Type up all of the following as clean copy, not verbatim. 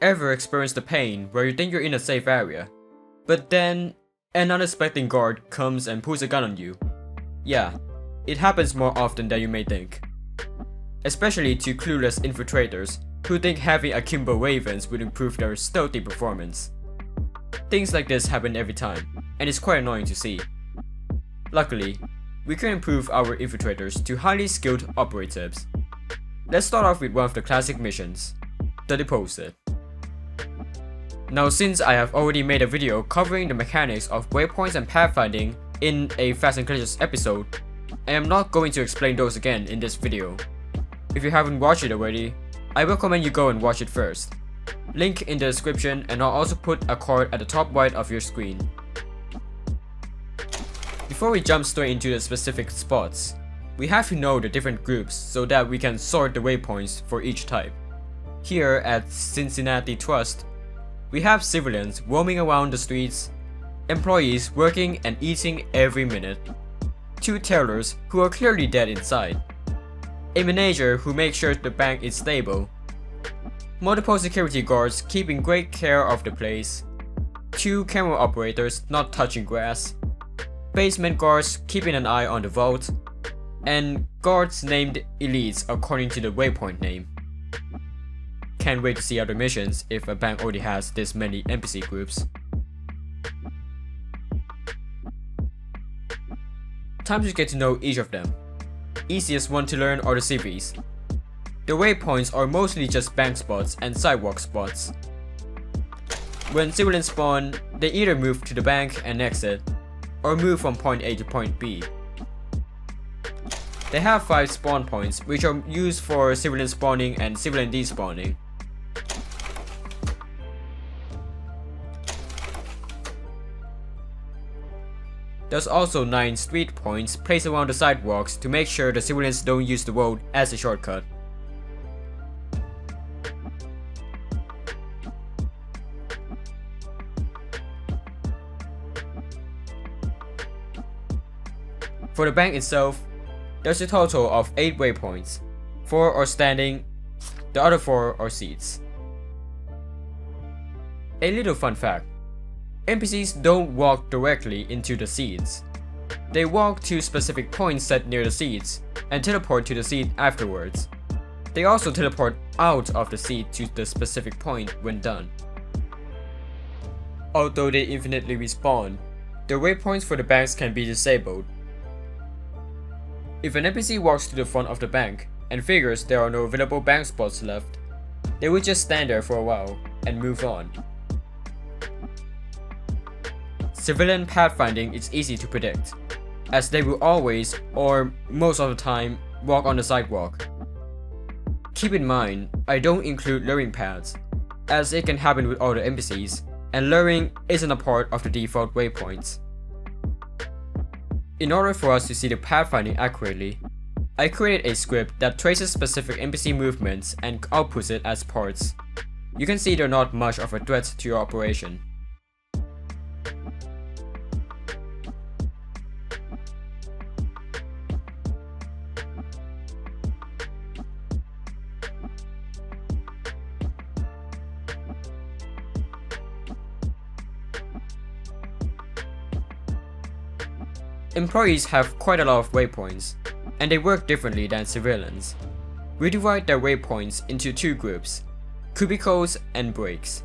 ever experienced the pain where you think you're in a safe area, but then an unexpected guard comes and pulls a gun on you? Yeah, it happens more often than you may think. Especially to clueless infiltrators who think having akimbo ravens would improve their stealthy performance. Things like this happen every time, and it's quite annoying to see. Luckily, we can improve our infiltrators to highly skilled operatives. Let's start off with one of the classic missions, the deposit. Now, since I have already made a video covering the mechanics of waypoints and pathfinding in a Fast and Glitches episode, I am not going to explain those again in this video. If you haven't watched it already, I recommend you go and watch it first. Link in the description, and I'll also put a card at the top right of your screen. Before we jump straight into the specific spots, we have to know the different groups so that we can sort the waypoints for each type. Here at Cincinnati Trust, we have civilians roaming around the streets, employees working and eating every minute, 2 tellers who are clearly dead inside, a manager who makes sure the bank is stable, multiple security guards keeping great care of the place, 2 camera operators not touching grass, basement guards keeping an eye on the vault, and guards named elites according to the waypoint name. Can't wait to see other missions if a bank already has this many NPC groups. Time to get to know each of them. Easiest one to learn are the civvies. The waypoints are mostly just bank spots and sidewalk spots. When civilians spawn, they either move to the bank and exit, or move from point A to point B. They have 5 spawn points, which are used for civilian spawning and civilian despawning. There's also 9 street points placed around the sidewalks to make sure the civilians don't use the road as a shortcut. For the bank itself, there's a total of 8 waypoints. 4 are standing, the other 4 are seats. A little fun fact: NPCs don't walk directly into the seats. They walk to specific points set near the seats and teleport to the seat afterwards. They also teleport out of the seat to the specific point when done. Although they infinitely respawn, the waypoints for the banks can be disabled. If an NPC walks to the front of the bank and figures there are no available bank spots left, they will just stand there for a while and move on. Civilian pathfinding is easy to predict, as they will always, or most of the time, walk on the sidewalk. Keep in mind, I don't include luring paths, as it can happen with all the NPCs, and luring isn't a part of the default waypoints. In order for us to see the pathfinding accurately, I created a script that traces specific NPC movements and outputs it as parts. You can see they're not much of a threat to your operation. Employees have quite a lot of waypoints, and they work differently than civilians. We divide their waypoints into 2 groups, cubicles and breaks.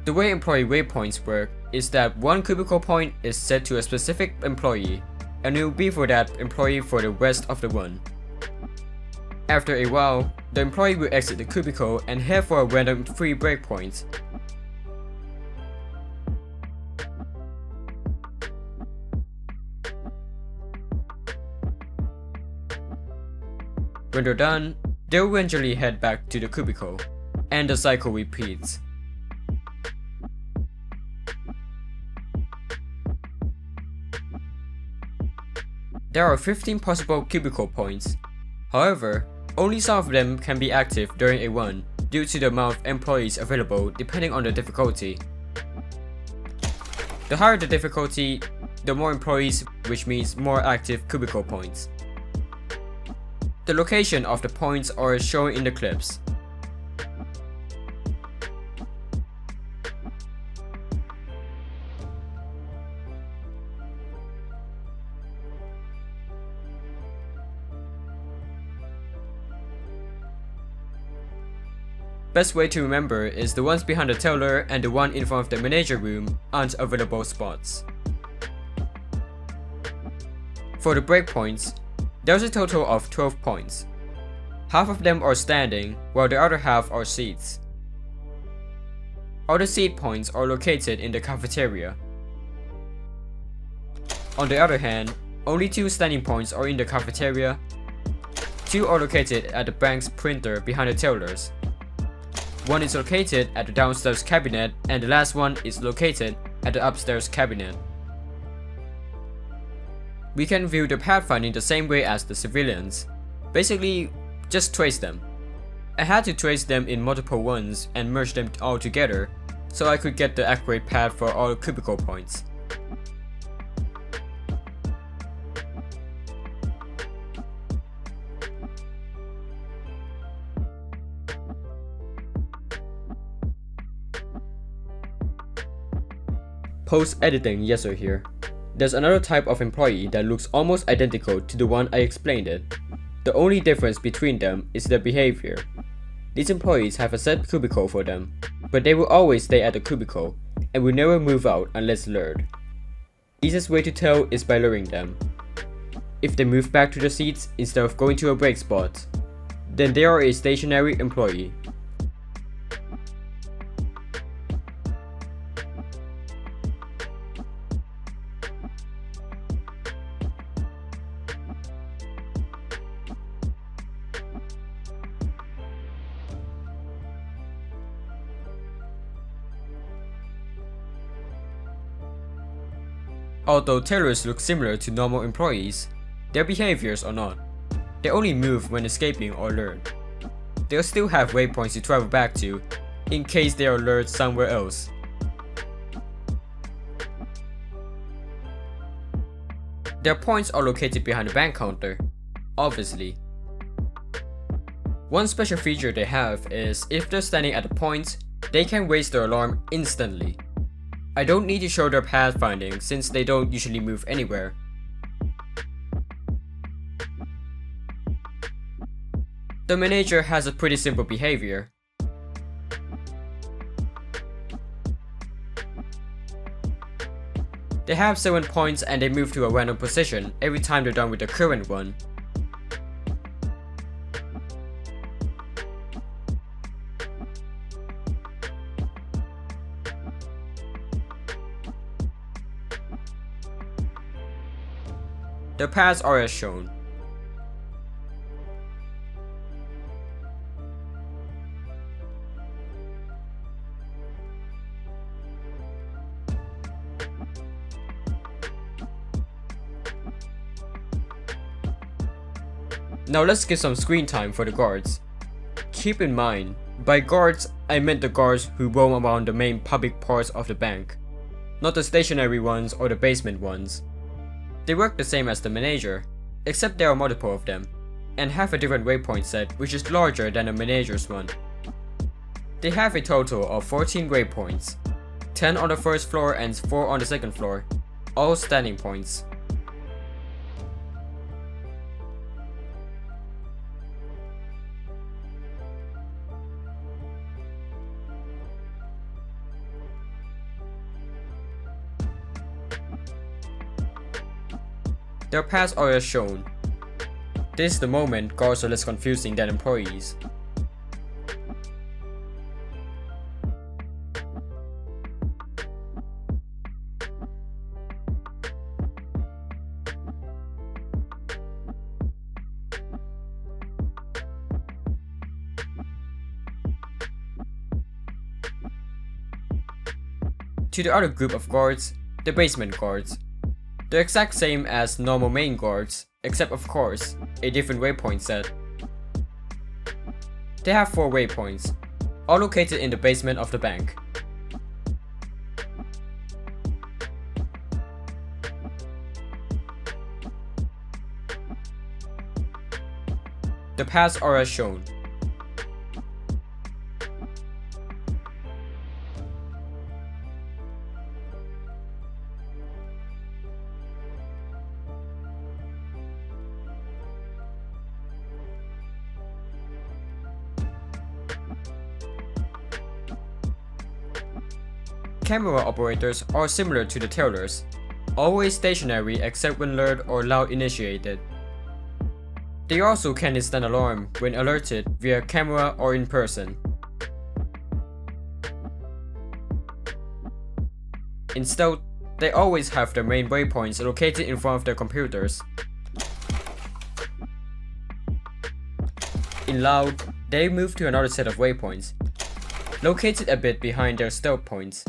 The way employee waypoints work is that one cubicle point is set to a specific employee, and it will be for that employee for the rest of the run. After a while, the employee will exit the cubicle and head for a random free breakpoint. When they're done, they'll eventually head back to the cubicle, and the cycle repeats. There are 15 possible cubicle points. However, only some of them can be active during a run due to the amount of employees available depending on the difficulty. The higher the difficulty, the more employees, which means more active cubicle points. The location of the points are shown in the clips. Best way to remember is the ones behind the teller and the one in front of the manager room aren't available spots. For the breakpoints, there's a total of 12 points. Half of them are standing, while the other half are seats. All the seat points are located in the cafeteria. On the other hand, only 2 standing points are in the cafeteria, 2 are located at the bank's printer behind the tellers. 1 is located at the downstairs cabinet, and the last one is located at the upstairs cabinet. We can view the pathfinding the same way as the civilians. Basically, just trace them. I had to trace them in multiple ones and merge them all together, so I could get the accurate path for all cubicle points. Post-editing Yessor here. There's another type of employee that looks almost identical to the one I explained it. The only difference between them is their behavior. These employees have a set cubicle for them, but they will always stay at the cubicle and will never move out unless lured. Easiest way to tell is by luring them. If they move back to the seats instead of going to a break spot, then they are a stationary employee. Although tellers look similar to normal employees, their behaviors are not. They only move when escaping or lured. They'll still have waypoints to travel back to, in case they are lured somewhere else. Their points are located behind the bank counter, obviously. One special feature they have is if they're standing at the point, they can raise their alarm instantly. I don't need to show their pathfinding since they don't usually move anywhere. The manager has a pretty simple behavior. They have 7 points and they move to a random position every time they're done with the current one. The paths are as shown. Now let's get some screen time for the guards. Keep in mind, by guards, I meant the guards who roam around the main public parts of the bank, not the stationary ones or the basement ones. They work the same as the manager, except there are multiple of them, and have a different waypoint set which is larger than the manager's one. They have a total of 14 waypoints, 10 on the first floor and 4 on the second floor, all standing points. Their paths are as shown. This is the moment guards are less confusing than employees. To the other group of guards, the basement guards. They're exact same as normal main guards, except of course, a different waypoint set. They have 4 waypoints, all located in the basement of the bank. The paths are as shown. camera operators are similar to the tailors, always stationary except when lured or loud initiated. They also can instant alarm when alerted via camera or in person. In stealth, they always have their main waypoints located in front of their computers. In loud, they move to another set of waypoints, located a bit behind their stealth points.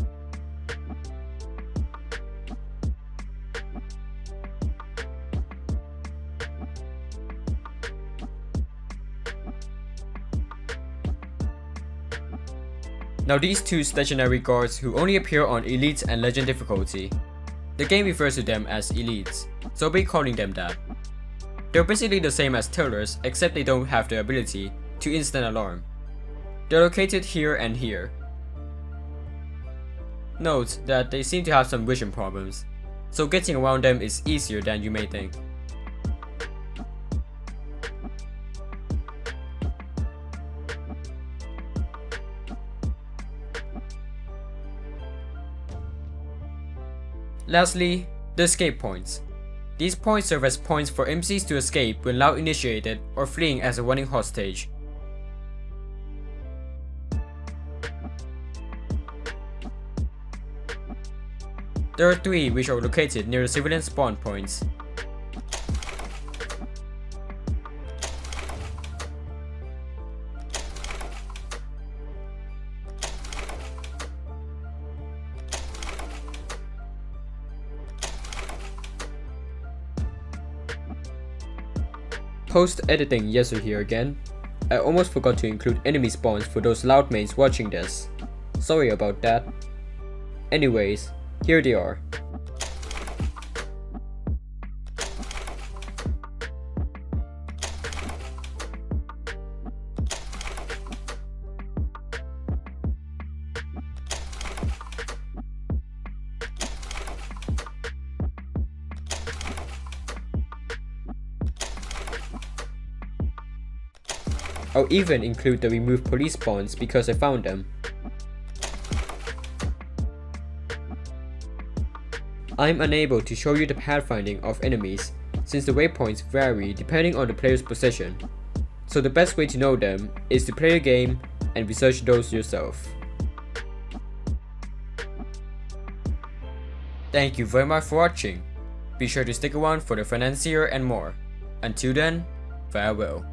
Now these two stationary guards who only appear on Elite and Legend difficulty. The game refers to them as Elites, so I'll be calling them that. They're basically the same as tailors except they don't have the ability to instant alarm. They're located here and here. Note that they seem to have some vision problems, so getting around them is easier than you may think. Lastly, the escape points. These points serve as points for MCs to escape when loud initiated or fleeing as a running hostage. There are 3 which are located near the civilian spawn points. Post-editing Yessor here again. I almost forgot to include enemy spawns for those loud mains watching this. Sorry about that. Anyways, here they are. I'll even include the remove police spawns because I found them. I'm unable to show you the pathfinding of enemies since the waypoints vary depending on the player's position, so the best way to know them is to play the game and research those yourself. Thank you very much for watching. Be sure to stick around for the financier and more. Until then, farewell.